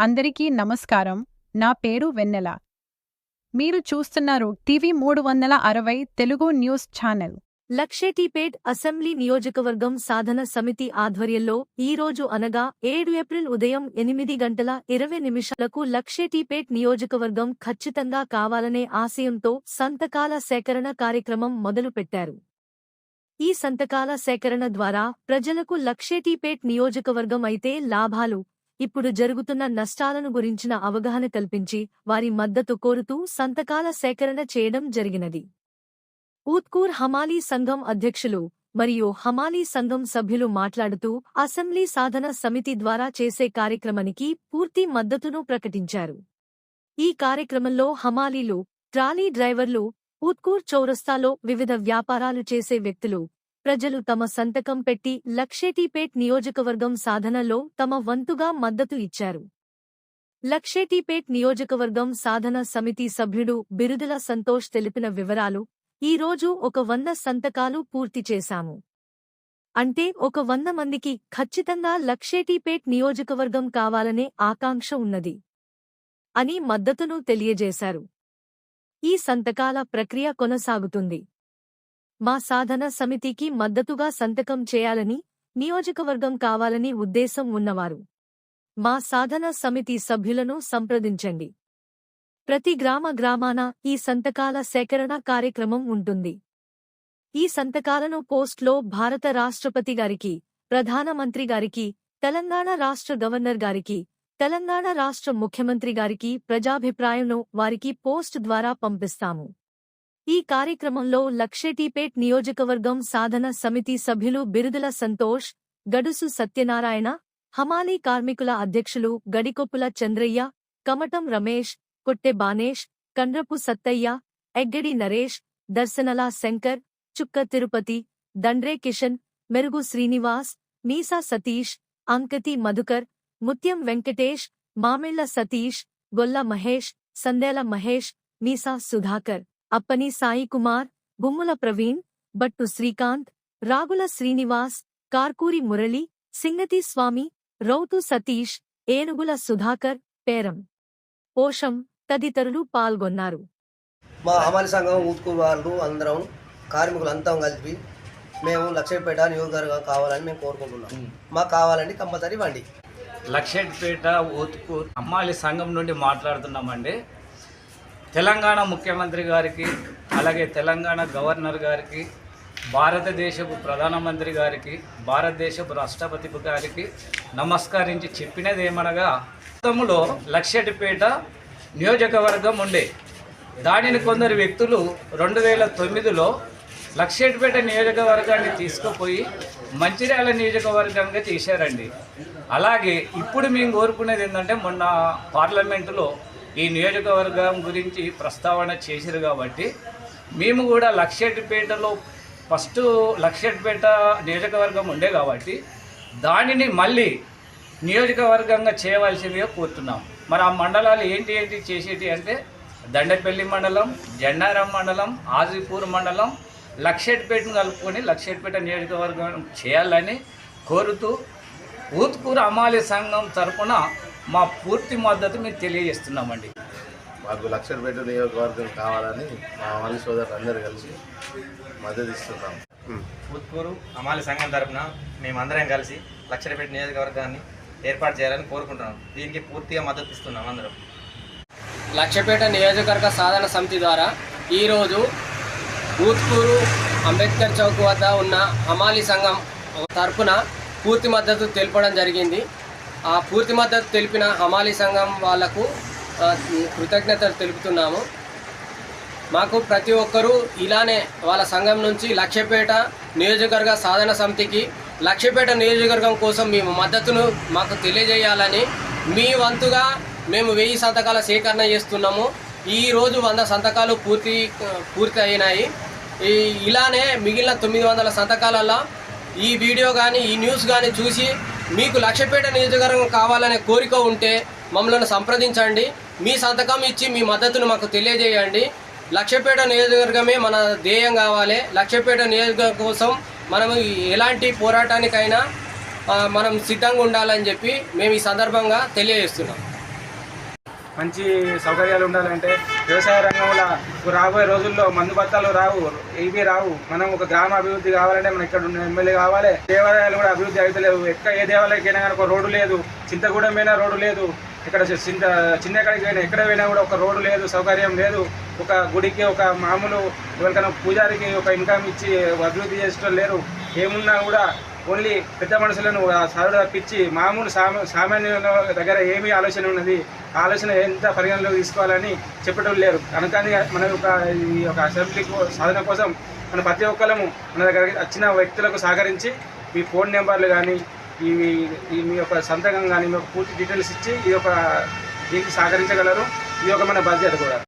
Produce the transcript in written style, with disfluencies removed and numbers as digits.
అందరికీ నమస్కారం. నా పేరు వెన్నెల. మీరు చూస్తున్నారు TV 360 Telugu news channel. Luxettipet assembly నియోజకవర్గం సాధన సమితి ఆధ్వర్యంలో ఈ రోజు అనగా 7 ఏప్రిల్ ఉదయం 8:20 లక్షెట్టిపేట్ నియోజకవర్గం ఖచ్చితంగా కావాలనే ఆశయంతో సంతకాల సేకరణ కార్యక్రమం మొదలుపెట్టారు. ఈ సంతకాల సేకరణ ద్వారా ప్రజలకు లక్షెట్టిపేట్ నియోజకవర్గం అయితే లాభాలు, ఇప్పుడు జరుగుతున్న నష్టాలను గురించిన అవగాహన కల్పించి వారి మద్దతు కోరుతూ సంతకాల సేకరణ చేయడం జరిగినది. ఊత్కూర్ హమాలీ సంఘం అధ్యక్షులు మరియు హమాలీ సంఘం సభ్యులు మాట్లాడుతూ అసెంబ్లీ సాధన సమితి ద్వారా చేసే కార్యక్రమానికి పూర్తి మద్దతును ప్రకటించారు. ఈ కార్యక్రమంలో హమాలీలు, ట్రాలీ డ్రైవర్లు, ఊత్కూర్ చౌరస్తాలో వివిధ వ్యాపారాలు చేసే వ్యక్తులు, ప్రజలు తమ సంతకం పెట్టి లక్షెట్టిపేట్ నియోజకవర్గం సాధనలో తమ వంతుగా మద్దతు ఇచ్చారు. లక్షెట్టిపేట్ నియోజకవర్గం సాధన సమితి సభ్యుడు బిరుదుల సంతోష్ తెలిపిన వివరాలు: ఈ రోజు 100 సంతకాలు పూర్తి చేశాము. అంటే 100 మందికి ఖచ్చితంగా లక్షెట్టిపేట్ నియోజకవర్గం కావాలనే ఆకాంక్ష ఉన్నది అని మద్దతును తెలియజేశారు. ఈ సంతకాల ప్రక్రియ కొనసాగుతుంది. మా సాధన సమితికి మద్దతుగా సంతకం చేయాలని, నియోజకవర్గం కావాలని ఉద్దేశం ఉన్నవారు మా సాధన సమితి సభ్యులను సంప్రదించండి. ప్రతి గ్రామాన ఈ సంతకాల సేకరణ కార్యక్రమం ఉంటుంది. ఈ సంతకాలను పోస్ట్లో భారత రాష్ట్రపతి గారికి, ప్రధానమంత్రి గారికి, తెలంగాణ రాష్ట్ర గవర్నర్ గారికి, తెలంగాణ రాష్ట్ర ముఖ్యమంత్రి గారికి ప్రజాభిప్రాయంను వారికి పోస్ట్ ద్వారా పంపిస్తాము. ఈ కార్యక్రమంలో లక్షెట్టిపేట్ నియోజకవర్గం సాధన సమితి సభ్యులు బిరుదుల సంతోష్, గడుసు సత్యనారాయణ, హమాలీ కార్మికుల అధ్యక్షులు గడికొప్పుల చంద్రయ్య, కమటం రమేష్, కొట్టె బానేష్, కండ్రపు సత్తయ్య, ఎగ్గడి నరేష్, దర్శనల శంకర్, చుక్క తిరుపతి, దండ్రే కిషన్, మెరుగు శ్రీనివాస్, మీసా సతీష్, అంకతి మధుకర్, ముత్యం వెంకటేష్, మామిళ్ల సతీష్, గొల్ల మహేష్, సందేల మహేష్, మీసా సుధాకర్, అప్పని సాయి కుమార్, గుమ్ముల ప్రవీణ్, బట్టు శ్రీకాంత్, రాగుల శ్రీనివాస్, కార్కూరి మురళి, సింగతి స్వామి, రౌతు సతీష్, ఏనుగుల సుధాకర్, పేరం పోషం తదితరులు పాల్గొన్నారు. మా హమాలి సంఘం ఊత్కూరు వాళ్ళు అందరం కార్మికులంతా కలిపి మేము లక్షెట్టిపేట నియోజకవర్గం కావాలని మేము కోరుకుంటున్నాం. మాకు కావాలండి, కంపల్సరీ ఇవ్వండి. లక్షెట్టిపేట ఊత్కూరు హమాలి సంఘం నుండి మాట్లాడుతున్నామండి. తెలంగాణ ముఖ్యమంత్రి గారికి, అలాగే తెలంగాణ గవర్నర్ గారికి, భారతదేశపు ప్రధానమంత్రి గారికి, భారతదేశపు రాష్ట్రపతి గారికి నమస్కరించి చెప్పినది ఏమనగా, గతంలో లక్షెట్టిపేట నియోజకవర్గం ఉండే దానిని కొందరు వ్యక్తులు 2009లో లక్షెట్టిపేట నియోజకవర్గాన్ని తీసుకుపోయి మంచిర్యాల నియోజకవర్గంగా చేశారండి. అలాగే ఇప్పుడు మేము కోరుకునేది ఏంటంటే, మొన్న పార్లమెంటులో ఈ నియోజకవర్గం గురించి ప్రస్తావన చేశారు కాబట్టి మేము కూడా లక్షెట్టిపేటలో ఫస్ట్ లక్షెట్టిపేట నియోజకవర్గం ఉండే కాబట్టి దానిని మళ్ళీ నియోజకవర్గంగా చేయవలసిందిగా కోరుతున్నాం. మరి ఆ మండలాలు ఏంటి చేసేటి అంటే దండపల్లి మండలం, జెండారం మండలం, ఆజిపూర్ మండలం, లక్షెట్టిపేటను కలుపుకొని లక్షెట్టిపేట నియోజకవర్గం చేయాలని కోరుతూ ఊత్కూరు హమాలీ సంఘం తరఫున మా పూర్తి మద్దతు మేము తెలియజేస్తున్నామండి. మాకు లక్షెట్టిపేట నియోజకవర్గం కావాలని మా హమాలీ సోదరులు అందరూ కలిసి మద్దతు ఇస్తున్నాం. ఊత్కూరు హమాలీ సంఘం తరఫున మేమందరం కలిసి లక్షెట్టిపేట నియోజకవర్గాన్ని ఏర్పాటు చేయాలని కోరుకుంటున్నాం. దీనికి పూర్తిగా మద్దతు ఇస్తున్నాం అందరం. లక్షెట్టిపేట నియోజకవర్గ సాధన సమితి ద్వారా ఈరోజు ఊత్కూరు అంబేద్కర్ చౌక్ వద్ద ఉన్న హమాలీ సంఘం తరఫున పూర్తి మద్దతు తెలపడం జరిగింది. ఆ పూర్తి మద్దతు తెలిపిన హమాలీ సంఘం వాళ్లకు కృతజ్ఞతలు తెలుపుతున్నాము. మాకు ప్రతి ఒక్కరూ ఇలానే వాళ్ళ సంఘం నుంచి లక్షెట్టిపేట నియోజకవర్గ సాధన సమితికి, లక్షెట్టిపేట నియోజకవర్గం కోసం మేము మద్దతును మాకు తెలియజేయాలని మీ వంతుగా మేము 1000 సంతకాల సేకరణ చేస్తున్నాము. ఈరోజు 100 సంతకాలు పూర్తి అయినాయి. ఇలానే మిగిలిన 900 సంతకాలలో ఈ వీడియో కానీ ఈ న్యూస్ కానీ చూసి మీకు లక్షెట్టిపేట నియోజకవర్గం కావాలనే కోరిక ఉంటే మమ్మల్ని సంప్రదించండి. మీ సంతకం ఇచ్చి మీ మద్దతును మాకు తెలియజేయండి. లక్షెట్టిపేట నియోజకవర్గమే మన ధ్యేయం కావాలి. లక్షెట్టిపేట నియోజకవర్గం కోసం మనం ఎలాంటి పోరాటానికైనా మనం సిద్ధంగా ఉండాలని చెప్పి మేము ఈ సందర్భంగా తెలియజేస్తున్నాం. మంచి సౌకర్యాలు ఉండాలంటే వ్యవసాయ రంగంలో రాబోయే రోజుల్లో మందు బత్తాలు రావు, ఇవి రావు. మనం ఒక గ్రామ అభివృద్ధి కావాలంటే మనం ఇక్కడ ఉన్న ఎమ్మెల్యే కావాలి. దేవాలయాలు కూడా అభివృద్ధి అవుతలేవు. ఏ దేవాలయకైనా కానీ ఒక రోడ్డు లేదు. చింతగూడెం పోయినా రోడ్డు లేదు. ఇక్కడ చిన్నక్కడికి పోయినా ఎక్కడ పోయినా కూడా ఒక రోడ్డు లేదు, సౌకర్యం లేదు. ఒక గుడికి ఒక మామూలు ఎవరికైనా పూజారికి ఒక ఇన్కమ్ ఇచ్చి అభివృద్ధి చేసడం లేరు. ఏమున్నా కూడా ఓన్లీ పెద్ద మనుషులను సారు తప్పించి మామూలు సామాన్యుల దగ్గర ఏమీ ఆలోచన ఉన్నది, ఆలోచన ఎంత పరిగణలోకి తీసుకోవాలని చెప్పడం లేరు. అందుకని మన ఈ యొక్క అసెంబ్లీ సాధన కోసం మన ప్రతి ఒక్కరము మన దగ్గర వచ్చిన వ్యక్తులకు సహకరించి మీ ఫోన్ నెంబర్లు కానీ మీ యొక్క సంతకం కానీ మీ యొక్క పూర్తి డీటెయిల్స్ ఇచ్చి ఈ యొక్క దీనికి సహకరించగలరు. ఇది ఒక మన బాధ్యత కూడా.